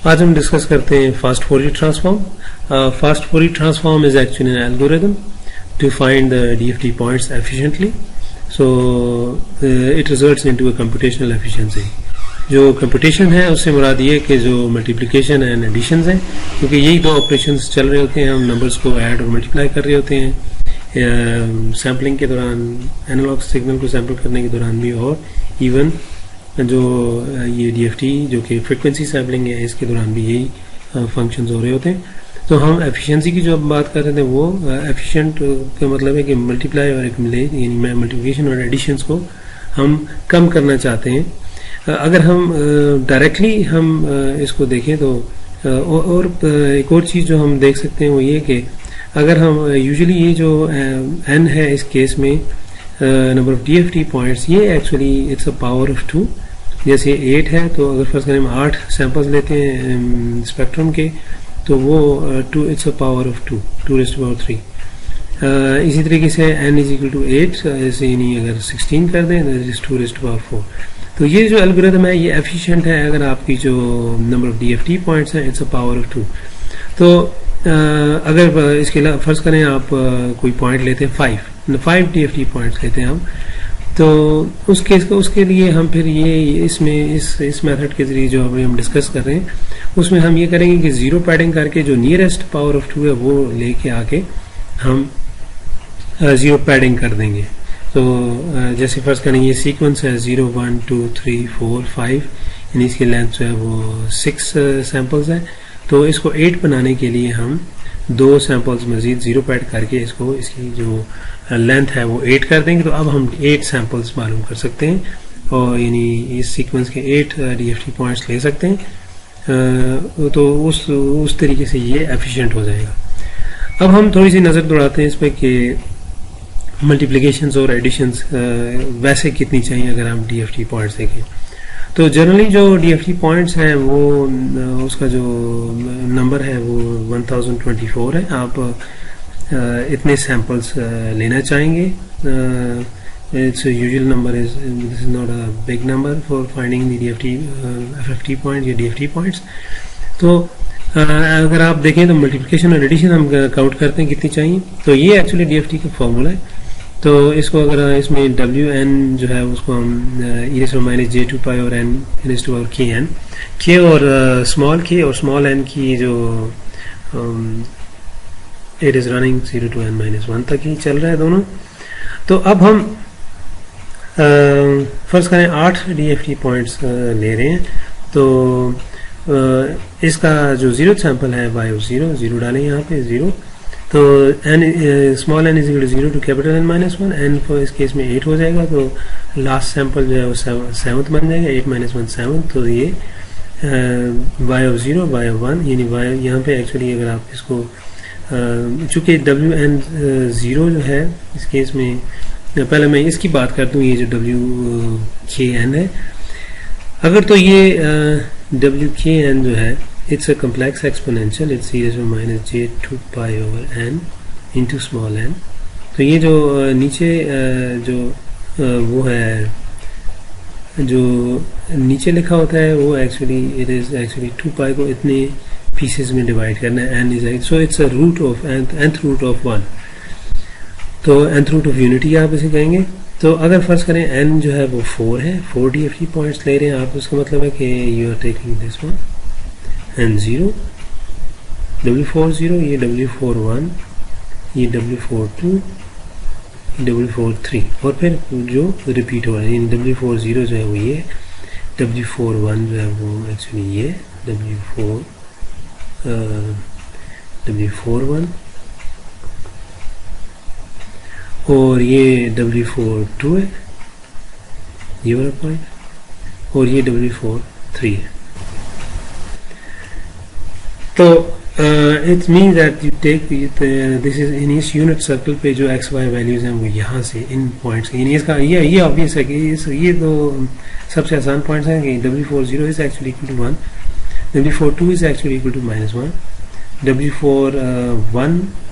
आज हम डिस्कस करते हैं fast Fourier transform. Fast Fourier transform is actually an algorithm to find the DFT points efficiently. So it results into a computational efficiency. जो computation है उससे मुराद ये कि जो multiplication and additions हैं, क्योंकि यही दो operations चल रहे होते हैं, हम numbers को add और multiply कर रहे होते हैं sampling के दौरान, analog signal को sample करने के दौरान भी, और even जो ये DFT जो कि frequency sampling है इसके दौरान भी यही functions हो रहे होते हैं. तो हम एफिशिएंसी की जो बात कर रहे थे वो एफिशिएंट का मतलब है कि मल्टीप्लाई और एक्यूमुलेट यानी मल्टीप्लिकेशन और एडिशंस को हम कम करना चाहते हैं. अगर हम डायरेक्टली हम इसको देखें तो और एक और चीज़ जो हम देख सकते हैं वो ये कि अगर हम यूजुअली ये जो n है इस केस में नंबर ऑफ DFT पॉइंट्स, ये actually it's a power of 2. जैसे 8 है तो अगर फर्स्ट करें हम 8 सैंपल्स लेते हैं स्पेक्ट्रम के तो वो 2 it's a power of 2 raised to power 3. इसी तरीके से n इज इक्वल टू 8 ऐसे यानी अगर 16 कर दें तो it is 2 raised to power 4. तो ये जो एल्गोरिथम है ये एफिशिएंट है अगर आपकी जो नंबर ऑफ DFT पॉइंट्स है इट्स अ पावर ऑफ 2. तो अगर इसके अलावा फर्ज करें आप कोई पॉइंट लेते हैं 5 DFT पॉइंट्स लेते हैं हम, तो उस केस को उसके लिए हम फिर ये इसमें इस मेथड के जरिए जो अभी हम डिस्कस कर रहे हैं उसमें हम ये करेंगे कि जीरो पैडिंग करके जो नियरेस्ट पावर ऑफ 2 है वो लेके आके हम जीरो पैडिंग कर देंगे. तो जैसे फर्स्ट करेंगे ये सीक्वेंस है 0 1 2 3 4 5 यानी इसकी लेंथ जो है वो 6 सैंपल्स है. तो इसको 8 बनाने के लिए हम 2 सैंपल्स मजीद जीरो पैड करके इसको इसकी जो लेंथ है वो 8 कर देंगे. तो अब हम 8 सैंपल्स मालूम कर सकते हैं और यानी इस सीक्वेंस के 8 DFT पॉइंट्स ले सकते हैं. तो उस तरीके से ये एफिशिएंट हो जाएगा. अब हम थोड़ी सी नज़र दौड़ाते हैं इस पर कि मल्टीप्लिकेशंस और एडिशंस वैसे कितनी चाहिए अगर हम DFT पॉइंट्स देखें. तो जनरली जो DFT पॉइंट्स हैं वो उसका जो नंबर है वो 1024 है. आप इतने सैंपल्स लेना चाहेंगे. It's usual number is this is not a big number for finding the DFT FFT point या DFT पॉइंट्स. तो अगर आप देखें तो मल्टीप्लिकेशन और एडिशन हम काउंट करते हैं कितनी चाहिए. तो ये एक्चुअली DFT का फॉर्मूला है. तो इसको अगर इसमें WN जो है उसको हम e⁻j2 pi और n kn k और स्मॉल k और स्मॉल n की जो it is running 0 to n-1 तक ही चल रहा है दोनों. तो अब हम फर्स्ट करें 8 DFT पॉइंट्स ले रहे हैं. तो इसका जो जीरो सैंपल है y of 0 डालें यहाँ पे 0. तो n small n is equal to 0 to capital n-1. n को इस केस में 8 हो जाएगा. तो लास्ट सैंपल जो है वो 7th बन जाएगा. 8 - 1 7. तो ये y of 0 y of 1 यानी y यहाँ पे एक्चुअली अगर आप इसको चूँकि WN 0 जो है इस केस में पहले मैं इसकी बात करता हूँ. ये जो WKN है अगर तो ये WKN जो है it's a complex exponential, it's e⁻j2 pi over n into small n. तो ये जो नीचे जो वो है जो नीचे लिखा होता है वो actually it is actually 2 pi को इतने पीसेस में डिवाइड करना है. n is so it's a root of nth root of 1. तो nth रूट ऑफ यूनिटी आप इसे कहेंगे. तो अगर फर्ज करें n जो है वो 4 है, 4 DFT पॉइंट्स ले रहे हैं आप, उसका मतलब है कि you are taking this one n0 W40 ये W41 ये W42 W43 और फिर जो रिपीट हो रहा है W40 जो है वो ये, W41 जो है वो एक्चुअली ये W41 और ये W42 है ये वाला पॉइंट और ये W43 है. तो it mean that you take this is in इस यूनिट सर्कल पे जो एक्स वाई वैल्यूज हैं वो यहाँ से इन पॉइंट्स यानी इसका ये ऑब्वियस है कि ये तो सबसे आसान पॉइंट्स हैं कि W40 is actually equal to 1, W42 is actually equal to -1,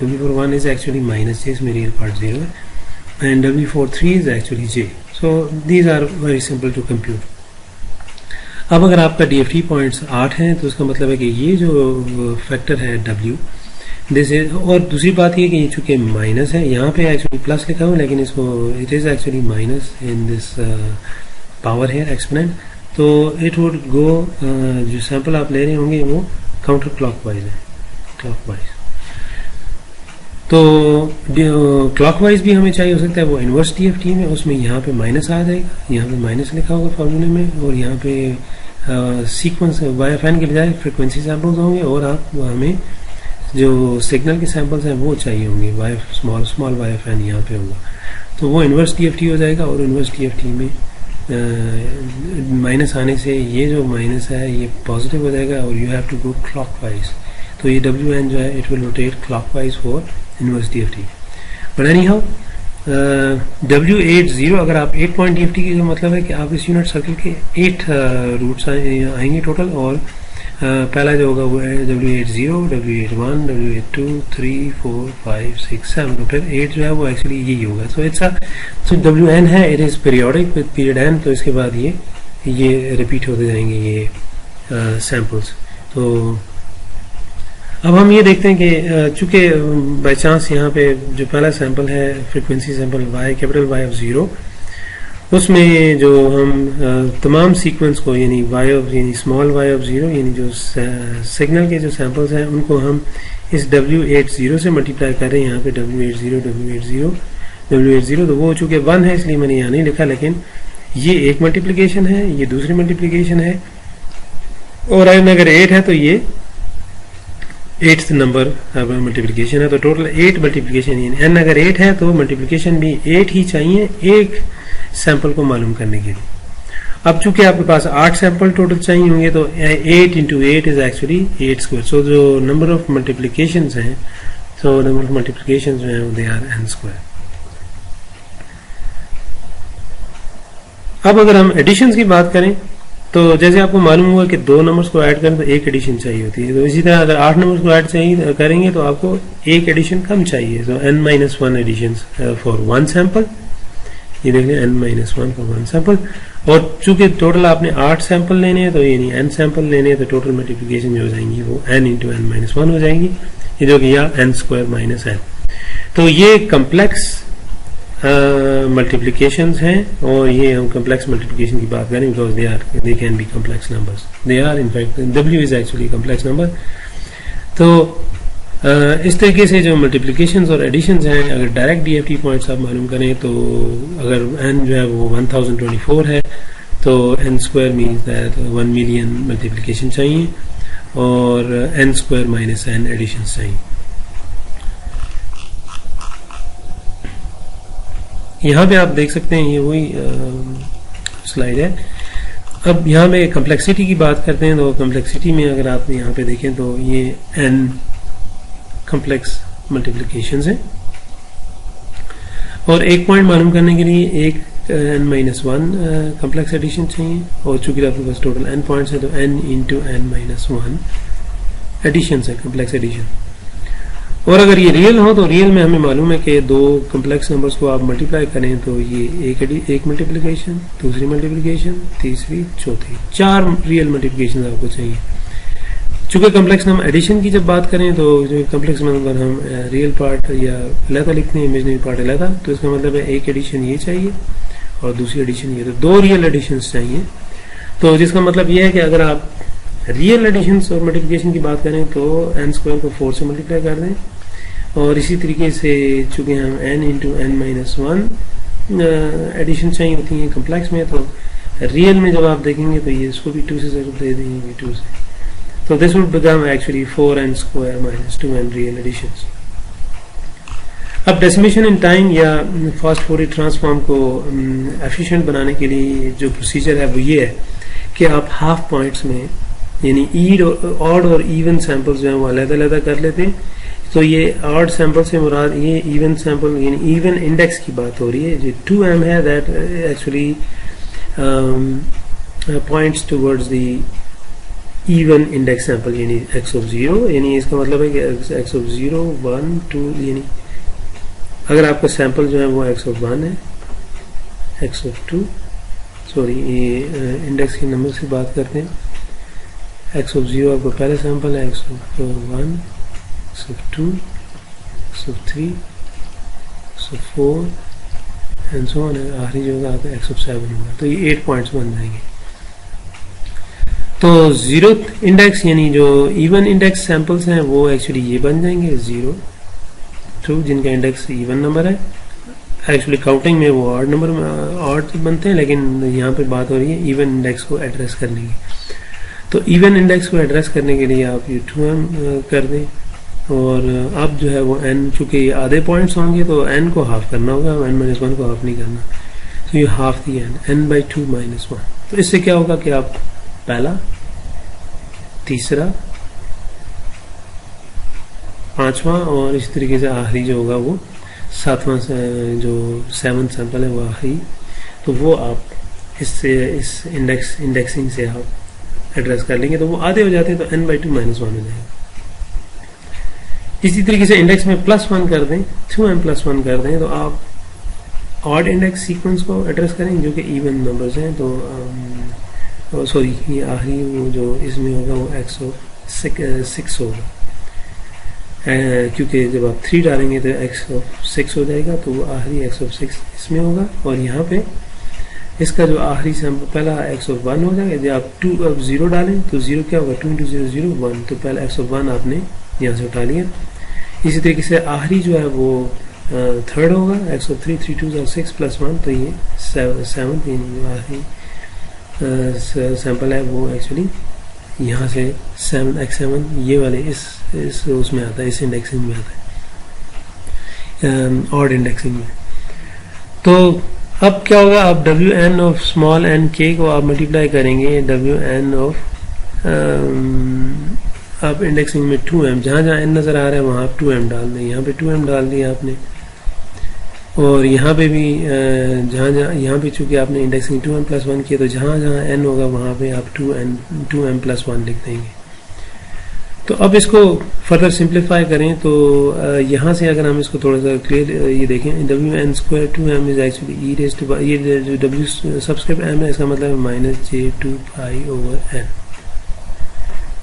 W41 is actually minus j, इसमें real part 0 है, and W43 is actually j. So these are very simple to compute. अब अगर आपका DFT पॉइंट्स 8 हैं तो उसका मतलब है कि ये जो फैक्टर है W दिस इज, और दूसरी बात ये कि ये चूंकि माइनस है, यहाँ पे एक्चुअली प्लस लिखा हुआ लेकिन इसको it is actually minus in this power है एक्सपोनेंट, तो इट वुड गो, जो सैंपल आप ले रहे होंगे वो काउंटर क्लॉकवाइज है, क्लॉकवाइज। तो क्लॉकवाइज भी हमें चाहिए हो सकता है वो इन्वर्स DFT में, उसमें यहाँ पे माइनस आ जाएगा, यहाँ पे माइनस लिखा होगा फॉर्मूले में, और यहाँ पे सीक्वेंस YFN के बजाय फ्रिक्वेंसी सैंपल्स होंगे, और आप हमें जो सिग्नल के सैंपल्स हैं वो चाहिए होंगे, स्मॉल YFN यहाँ पे होगा, तो वो इन्वर्स DFT हो जाएगा। और इन्वर्स DFT में माइनस आने से ये जो माइनस है ये पॉजिटिव हो जाएगा, और you have to go clockwise, तो ये WN जो है it will rotate clockwise for inverse DFT। But anyhow W80 अगर आप 8 पॉइंट DFT की, जो मतलब है कि आप इस यूनिट सर्कल के 8 रूट्स आएंगे टोटल, और पहला जो होगा वो है W80, W81, W82, 3, 4, 5, 6, 7, तो फिर 8 जो है वो एक्चुअली यही होगा। सो इट्स सो WN है, it is periodic with period n, तो इसके बाद ये रिपीट होते जाएंगे ये सैंपल्स। तो अब हम ये देखते हैं कि चूंकि बाई चांस यहाँ पे जो पहला सैंपल है frequency sample Y, capital Y of 0, उसमें जो हम तमाम सीक्वेंस को यानी यानी स्मॉल y ऑफ 0 यानी जो सिग्नल के जो सैंपल्स हैं उनको हम इस W80 से मल्टीप्लाई कर रहे हैं, यहाँ पे W80, तो वो चूंकि 1 है इसलिए मैंने यहाँ नहीं लिखा, लेकिन ये एक मल्टीप्लिकेशन है, ये दूसरी मल्टीप्लिकेशन है, और अगर 8 है तो ये 8th नंबर मल्टीप्लिकेशन है, तो टोटल 8 मल्टीप्लिकेशन, यानी n अगर 8 है तो मल्टीप्लिकेशन भी 8 ही चाहिए एक सैंपल को मालूम करने के लिए। अब चूंकि आपके पास 8 सैंपल टोटल चाहिए होंगे, तो 8 into 8 इज एक्चुअली 8 स्क्वायर, सो जो नंबर ऑफ मल्टीप्लिकेशंस हैं, सो नंबर ऑफ मल्टीप्लिकेशंस जो हैं दे आर n स्क्वायर। अब अगर हम एडिशंस की बात करें, तो जैसे आपको मालूम हुआ कि 2 नंबर्स को ऐड करें तो एक एडिशन चाहिए होती है, तो इसी तरह अगर 8 नंबर्स को ऐड करेंगे तो आपको एक एडिशन कम चाहिए, सो n-1 एडिशंस फॉर 1 सैंपल, ये देख लें n-1 फॉर 1 सैंपल। और चूंकि टोटल आपने 8 सैंपल लेने हैं, तो यानी n सैंपल लेने हैं, तो टोटल मल्टीप्लिकेशन जो हो जाएंगी वो n into n-1 हो जाएंगी, ये जो कि यहाँ n स्क्वायर माइनस n। तो ये कम्प्लेक्स मल्टीप्लिकेशंस हैं, और ये हम कम्प्लेक्स मल्टीप्लिकेशन की बात करें because they can be complex numbers, they are in fact W is actually complex number. तो इस तरीके से जो मल्टीप्लिकेशंस और एडिशंस हैं, अगर डायरेक्ट DFT पॉइंट्स आप मालूम करें, तो अगर n जो है वो 1024 है, तो n square means that 1 million multiplication चाहिए, और n square minus n additions चाहिए। यहाँ पे आप देख सकते हैं ये वही स्लाइड है। अब यहाँ पे कम्प्लेक्सिटी की बात करते हैं, तो कम्प्लेक्सिटी में अगर आप यहाँ पे देखें तो ये n कम्प्लेक्स मल्टीप्लिकेशंस हैं, और एक पॉइंट मालूम करने के लिए एक n-1 कम्प्लेक्स एडिशन चाहिए, और चूंकि आपके पास टोटल n पॉइंट्स है तो n into n-1 एडिशन है, कम्प्लेक्स एडिशन। और अगर ये रियल हो तो रियल में हमें मालूम है कि 2 कम्प्लेक्स नंबर्स को आप मल्टीप्लाई करें तो ये एक मल्टीप्लिकेशन, दूसरी मल्टीप्लिकेशन, तीसरी, चौथी, 4 रियल मल्टीप्लिकेशन आपको चाहिए। चूंकि कम्प्लेक्स नंबर एडिशन की जब बात करें, तो जो कम्प्लेक्स नंबर हम रियल पार्ट या अलहदा लिखते हैं, इमेजिनरी पार्ट अलहदा, तो इसका मतलब है एक एडिशन ये चाहिए और दूसरी एडिशन ये, तो 2 रियल एडिशन चाहिए। तो जिसका मतलब ये है कि अगर आप रियल एडिशन और मल्टीप्लिकेशन की बात करें तो n स्क्वायर को 4 से मल्टीप्लाई कर दें, और इसी तरीके से चूंकि हम n into n-1 एडिशन चाहिए होती है कम्प्लेक्स में, तो रियल में जब आप देखेंगे तो ये इसको भी 2 से जरूर दे देंगे, 2 से, तो this would become actually 4n square minus 2n real additions. अब डेसिमेशन इन टाइम या फास्ट फॉरवर्ड ट्रांसफॉर्म को एफिशिएंट बनाने के लिए जो प्रोसीजर है वो ये है कि आप हाफ पॉइंट्स में यानी ऑड और इवन सैंपल्स जो है वो अलग-अलग कर लेते हैं। तो ये ऑड सैंपल से मुराद ये इवन सैंपल यानी इवन इंडेक्स की बात हो रही है, जो 2m है that actually points towards the even index sample यानी x of 0, यानी इसका मतलब है कि x of 0, 1, 2, यानी अगर आपका सैंपल जो है वो x of 1 है, x of 2, सॉरी ये इंडेक्स के नंबर से बात करते हैं। एक्स ऑफ 0 आपका पहला सैंपल है, x of 1, x of 2, x of 3, x of 4 and so on. आखिरी जो होगा आपका एक्स ऑफ 7 होगा। तो ये 8 पॉइंट्स बन जाएंगे। तो 0th इंडेक्स यानी जो इवन इंडेक्स सैंपल्स हैं वो एक्चुअली ये बन जाएंगे 0 2 जिनका इंडेक्स इवन नंबर है। एक्चुअली काउंटिंग में वो ऑड नंबर ऑड बनते हैं, लेकिन यहाँ पे बात हो रही है इवन इंडेक्स को एड्रेस करने की। तो इवन इंडेक्स को एड्रेस करने के लिए आप ये 2m कर दें, और अब जो है वो n, चूंकि ये आधे पॉइंट्स होंगे तो n को हाफ करना होगा, n-1 को हाफ नहीं करना। तो ये हाफ दी n/2 - 1। तो इससे क्या होगा कि आप पहला, तीसरा, पांचवा और इस तरीके से आखिरी जो होगा वो सातवां जो 7th सैंपल है वो आखिरी, तो वो आप इससे इस इंडेक्सिंग से आप एड्रेस कर लेंगे तो वो आधे हो जाते हैं, तो n/2 - 1 हो जाएगा। इसी तरीके से इंडेक्स में +1 कर दें, 2m+1 कर दें, तो आप ऑड इंडेक्स सीक्वेंस को एड्रेस करेंगे जो कि इवन नंबर्स हैं। तो सॉरी ये आखिरी वो जो इसमें होगा वो x ऑफ 6 होगा, क्योंकि जब आप 3 डालेंगे तो x ऑफ 6 हो जाएगा, तो वो आखिरी x ऑफ 6 इसमें होगा। और यहाँ पे इसका जो आखिरी सैंपल पहला x ऑफ 1 हो जाएगा। जब आप 2 ऑफ 0 डालें तो 0 क्या होगा, 2 × 0 0 1, तो पहला x ऑफ 1 आपने यहाँ से उठा लिया। इसी तरीके से आखिरी जो है वो थर्ड होगा, x ऑफ 3 3 2 6 + 1, तो ये 7th जो आखिरी सैंपल है वो एक्चुअली यहाँ से 7x7 ये वाले इस उसमें आता है, इस इंडेक्सिंग में आता है, ऑड इंडेक्सिंग में। तो अब क्या होगा, आप wn of small n k को आप मल्टीप्लाई करेंगे wn ऑफ आप इंडेक्सिंग में 2m, जहाँ जहाँ n नज़र आ रहा है वहाँ आप 2m डाल दें। यहाँ पे 2m डाल दिया आपने, और यहाँ पे भी जहाँ जहाँ यहाँ पे चूंकि आपने इंडेक्सिंग 2m+1 किया, तो जहाँ जहाँ n होगा वहाँ पे आप 2m+1 लिख देंगे। तो अब इसको फर्दर सिंप्लीफाई करें तो यहाँ से अगर हम इसको थोड़ा सा क्लियर ये देखें, wn² 2m इज एक्चुअली ये जो w सबस्क्रिप्ट m है इसका मतलब है -j2π/n,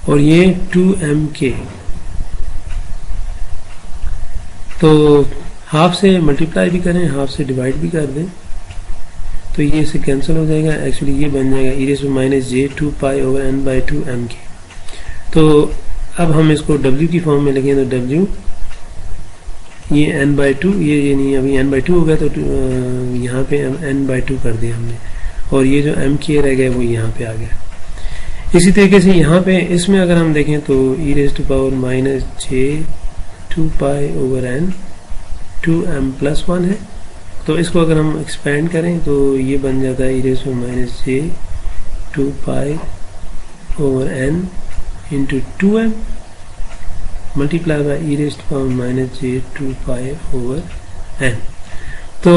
और ये 2mk। तो हाफ से मल्टीप्लाई भी करें, हाफ से डिवाइड भी कर दें, तो ये इससे कैंसिल हो जाएगा। एक्चुअली ये बन जाएगा e⁻j2π/n/2mk। तो अब हम इसको w की फॉर्म में लिखें तो w ये n/2, ये नहीं अभी n/2 हो गया, तो यहाँ पे n/2 कर दिया हमने, और ये जो mk रह गया वो यहाँ पे आ गया। इसी तरीके से यहाँ पे इसमें अगर हम देखें तो e⁻j2π/n 2m+1 है, तो इसको अगर हम एक्सपेंड करें तो ये बन जाता है e⁻j2π/n into 2m multiply by e⁻j2π/n। तो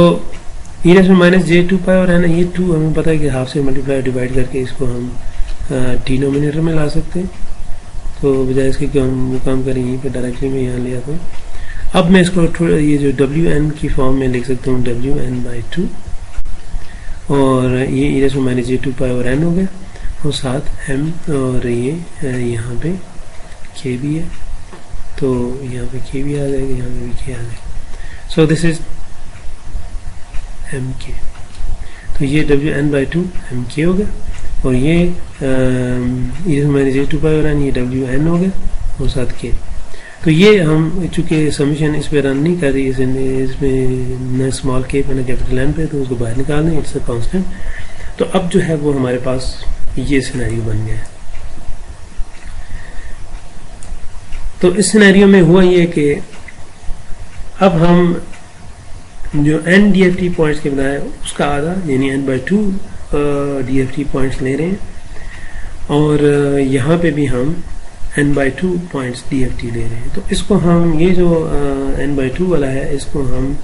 e⁻j2π/n ये 2 हमें पता है कि हाफ से मल्टीप्लाई डिवाइड करके इसको हम डिनोमिनेटर में ला सकते हैं, तो बजाय इसके कि हम वो काम करें यहीं पे डायरेक्टली में यहाँ ले आता हूँ। अब मैं इसको ये जो wn की फॉर्म में लिख सकता हूँ wn/2, और ये e⁻j2π/n हो गया, और साथ m, और ये यहाँ पे k भी है, तो यहाँ पे k भी आ जाएगा, यहाँ पे भी k आ जाएगा। So this is mk। तो ये wn/2 mk हो गया, और ये e⁻j2π/n ये wn हो गया, और साथ k। तो ये हम चूंकि समीशन इस पे रन नहीं कर रही, इसमें न स्मॉल k पे न कैपिटल n पे, तो उसको बाहर निकाल दें, इट्स अ कांस्टेंट। तो अब जो है वो हमारे पास ये सिनेरियो बन गया है। तो इस सिनेरियो में हुआ ये कि अब हम जो n DFT पॉइंट्स के बनाए उसका आधा यानी n/2 DFT पॉइंट्स ले रहे हैं, और यहाँ पे भी हम n/2 पॉइंट्स DFT ले रहे हैं। तो इसको हम ये जो n/2 वाला है इसको हम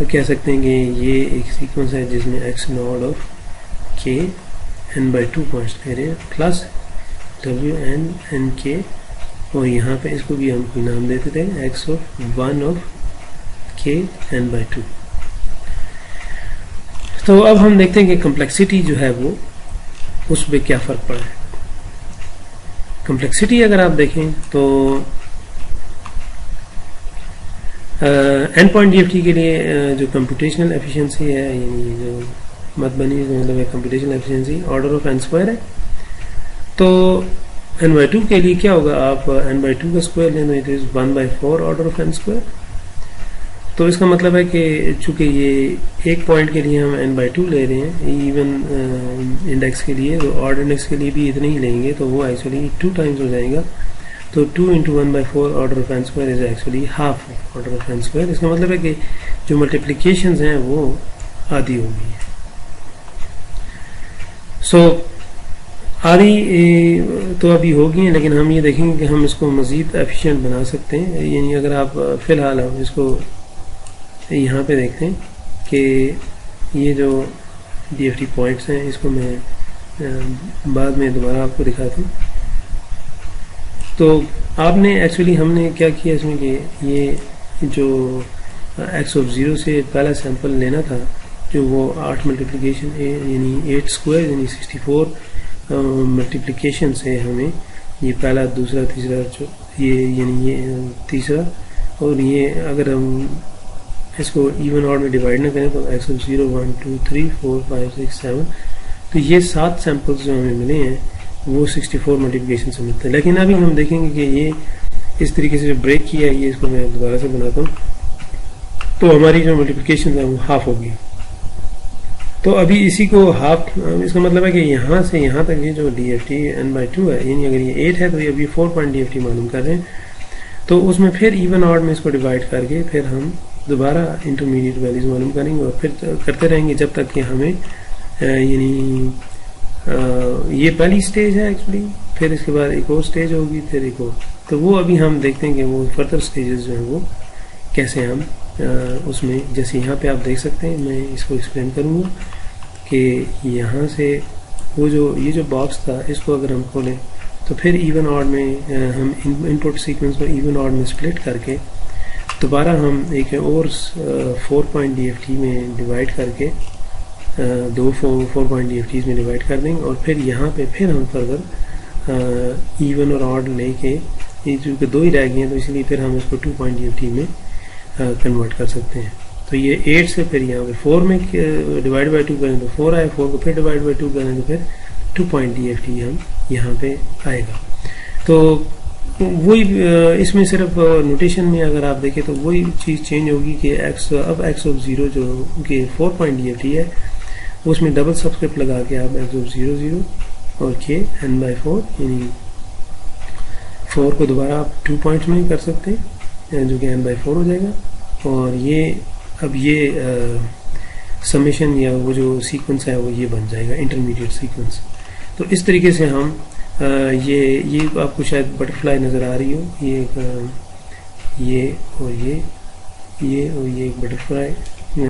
कह सकते हैं कि ये एक सीक्वेंस है जिसमें x0 of k n/2 points ले रहे हैं, प्लस wn nk, और यहाँ पे इसको भी हम कोई नाम देते थे x1 ऑफ k n/2। तो अब हम देखते हैं कि कम्प्लेक्सिटी जो है वो उस पर क्या फ़र्क पड़ा है। कम्प्लेक्सिटी अगर आप देखें तो एंड पॉइंट डीएफटी के लिए जो कंप्यूटेशनल एफिशिएंसी है, यानी जो मत बनी मतलब computational efficiency order of n square है। तो n/2 के लिए क्या होगा, आप n/2 का स्क्वायर लें तो it is 1/4 order of n square. तो इसका मतलब है कि चूंकि ये एक पॉइंट के लिए हम n/2 ले रहे हैं इवन इंडेक्स के लिए, तो ऑड इंडेक्स के लिए भी इतने ही लेंगे, तो वो एक्चुअली 2 टाइम्स हो जाएगा। तो 2 × 1/4 order of n square is actually half order of n square. इसका मतलब है कि जो मल्टीप्लिकेशंस हैं वो आधी हो गई है। सो आधी तो अभी होगी हैं, लेकिन हम ये देखेंगे कि हम इसको मज़ीद एफिशिएंट बना सकते हैं। यानी अगर आप फ़िलहाल हम इसको यहाँ पे देखते हैं कि ये जो डीएफटी पॉइंट्स हैं इसको मैं बाद में दोबारा आपको दिखाता हूँ। तो आपने एक्चुअली हमने क्या किया इसमें कि ये जो x(0) से पहला सैंपल लेना था, जो वो 8 मल्टीप्लिकेशन यानी 8 स्क्वायर यानी 64 मल्टीप्लिकेशन से हमें ये पहला, दूसरा, तीसरा, ये यानी ये तीसरा, और ये अगर हम इसको इवन ऑड में डिवाइड ना करें तो x(0) 1 2 3 4 5 6 7, तो ये 7 सैंपल्स जो हमें मिले हैं वो 64 मल्टीप्लिकेशन से मिलते हैं। लेकिन अभी हम देखेंगे कि ये इस तरीके से जो ब्रेक किया है, ये इसको मैं दोबारा से बनाता हूँ, तो हमारी जो मल्टीप्लिकेशन है वो हाफ होगी। तो अभी इसी को हाफ, इसका मतलब है कि यहाँ से यहाँ तक ये जो DFT n/2 है, यानी अगर ये 8 है तो ये अभी 4 पॉइंट DFT मालूम कर रहे हैं। तो उसमें फिर इवन ऑड में इसको डिवाइड करके फिर हम दोबारा इंटरमीडिएट वैल्यूज मालूम करेंगे और फिर करते रहेंगे जब तक कि हमें यानी ये पहली स्टेज है एक्चुअली, फिर इसके बाद एक और स्टेज होगी, फिर एक और। तो वो अभी हम देखते हैं कि वो फर्दर स्टेजेस जो हैं वो कैसे हम उसमें, जैसे यहाँ पे आप देख सकते हैं, मैं इसको एक्सप्लेन करूँगा कि यहाँ से वो जो ये जो बॉक्स था इसको अगर हम खोलें तो फिर इवन ऑड में हम इनपुट सीक्वेंस को इवन ऑड में स्प्लिट करके दोबारा हम एक और 4 पॉइंट DFT में डिवाइड करके दो 4 पॉइंट DFTs में डिवाइड कर देंगे और फिर यहाँ पे फिर हम फर्दर इवन और ऑड लेके, ये चूँकि 2 ही रह गए हैं तो इसलिए फिर हम इसको 2 पॉइंट DFT में कन्वर्ट कर सकते हैं। तो ये 8 से फिर यहाँ पे 4 में डिवाइड बाई 2 करें तो 4 आए, 4 को फिर डिवाइड बाई 2 करें तो फिर 2 पॉइंट DFT हम यहाँ पे आएगा। तो वही इसमें सिर्फ नोटेशन में अगर आप देखें तो वही चीज़ चेंज होगी कि अब x(0) जो कि 4 पॉइंट DFT है उसमें डबल सब्सक्रिप्ट लगा के आप x(0) और k n/4 यानी 4 को दोबारा आप 2 पॉइंट्स में कर सकते हैं जो कि n/4 हो जाएगा। और ये अब ये समेशन या वो जो सीक्वेंस है वो ये बन जाएगा इंटरमीडिएट सीक्वेंस। तो इस तरीके से हम ये आपको शायद बटरफ्लाई नज़र आ रही हो, ये एक ये और ये और ये एक बटरफ्लाई